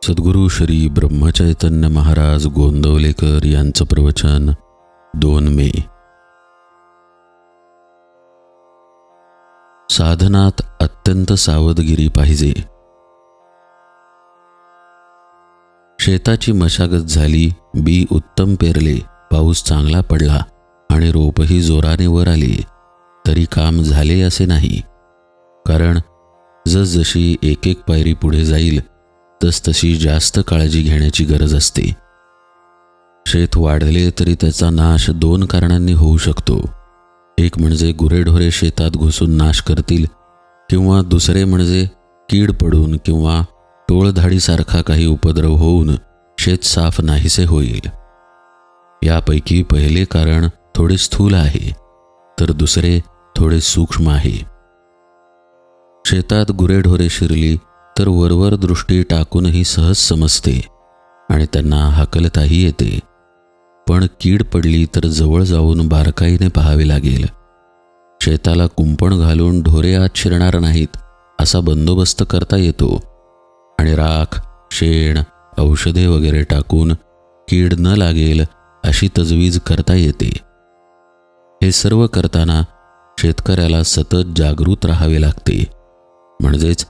सद्गुरू श्री ब्रह्मचैतन्य महाराज गोंदवलेकर यांचं प्रवचन 2 मे. साधनात अत्यंत सावधगिरी पाहिजे. शेताची मशागत झाली, बी उत्तम पेरले, पाऊस चांगला पडला आणि रोपही जोराने वर आले, तरी काम झाले असे नाही. कारण जसजशी एक एक पायरी पुढे जाईल तसतशी जास्त काळजी घेण्याची गरज असते. शेत वाढले तरी त्याचा नाश 2 कारणांनी होऊ शकतो. एक म्हणजे गुरेढोरे शेतात घुसून नाश करतील, किंवा दुसरे म्हणजे कीड पडून किंवा टोळधाडीसारखा काही उपद्रव होऊन शेत साफ नाहीसे होईल. यापैकी पहिले कारण थोडे स्थूल आहे, तर दुसरे थोडे सूक्ष्म आहे. शेतात गुरेढोरे शिरली तर वरवर दृष्टी टाकूनही सहज समजते आणि त्यांना हाकलताही येते. पण कीड पडली तर जवळ जाऊन बारकाईने पाहावे लागेल. शेताला कुंपण घालून ढोरे आत शिरणार नाहीत असा बंदोबस्त करता येतो आणि राख, शेण, औषधे वगैरे टाकून कीड न लागेल अशी तजवीज करता येते. हे सर्व करताना शेतकऱ्याला सतत जागृत राहावे लागते, म्हणजेच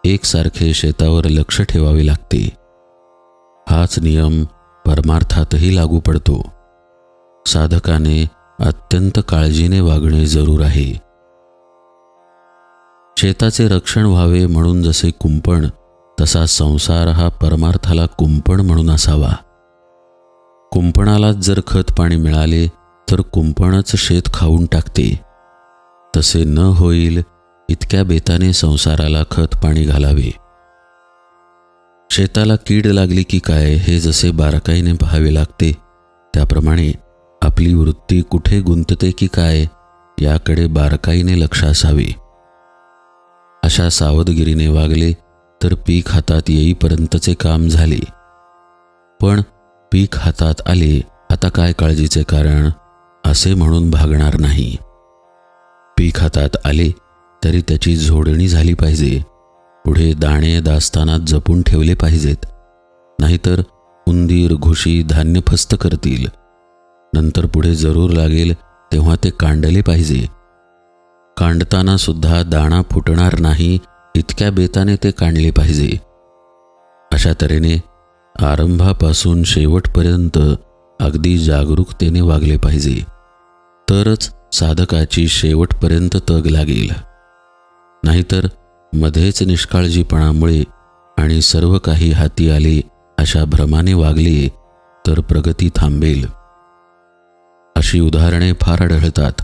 एकसारखे शेतावर लक्ष ठेवावे लागते. हाच नियम परमार्थातही लागू पडतो. साधकाने अत्यंत काळजीने वागणे जरूर आहे. शेताचे रक्षण व्हावे म्हणून जसे कुंपण, तसा संसार हा परमार्थाला कुंपण म्हणून असावा. कुंपणालाच जर खत पाणी मिळाले तर कुंपणच शेत खाऊन टाकते. तसे न होईल इतक्या बेताने संसाराला खत पाणी घालावे. शेताला कीड लागली की काय हे जसे बारकाईने पाहावे लागते, त्याप्रमाणे आपली वृत्ती कुठे गुंतते की काय याकडे बारकाईने लक्ष असावे. अशा सावधगिरीने वागले तर पीक हातात येईपर्यंतचे काम झाले. पण पीक हातात आले, आता काय काळजीचे कारण असे म्हणून भागणार नाही. पीक हातात आले तरी त्याची झोडणी झाली पाहिजे. पुढे दाणे दास्तानात जपून ठेवले पाहिजेत, नाहीतर उंदीर घुशी धान्य फस्त करतील. नंतर पुढे जरूर लागेल तेव्हा ते कांडले पाहिजे. कांडताना सुद्धा दाणा फुटणार नाही इतक्या बेताने ते काढले पाहिजे. अशा तऱ्हेने आरंभापासून शेवटपर्यंत अगदी जागरूकतेने वागले पाहिजे, तरच साधकाची शेवटपर्यंत तग लागेल. नाहीतर मध्येच निष्काळजीपणामुळे आणि सर्व काही हाती आले अशा भ्रमाने वागले तर प्रगती थांबेल. अशी उदाहरणे फार आढळतात.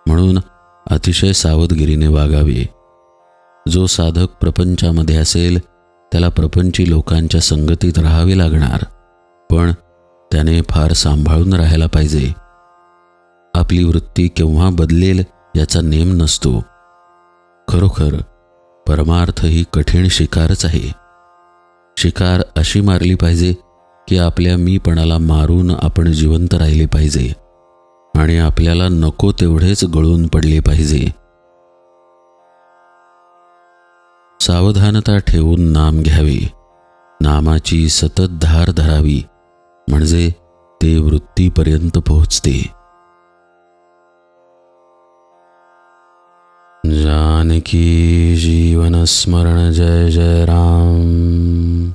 म्हणून अतिशय सावधगिरीने वागावे. जो साधक प्रपंचामध्ये असेल त्याला प्रपंची लोकांच्या संगतीत राहावे लागणार, पण त्याने फार सांभाळून राहायला पाहिजे. आपली वृत्ती केव्हा बदलेल याचा नेम नसतो. खरोखर परमार्थ ही कठीण शिकारच आहे. शिकार अशी मारली पाहिजे की आपल्या मीपणाला मारून आपण जिवंत राहिले पाहिजे आणि आपल्याला नको तेवढेच गळून पडले पाहिजे. सावधानता ठेवून नाम घ्यावे. नामाची सतत धार धरावी, म्हणजे ते वृत्तीपर्यंत पोहोचते. जानकी जीवन स्मरण जय जय राम.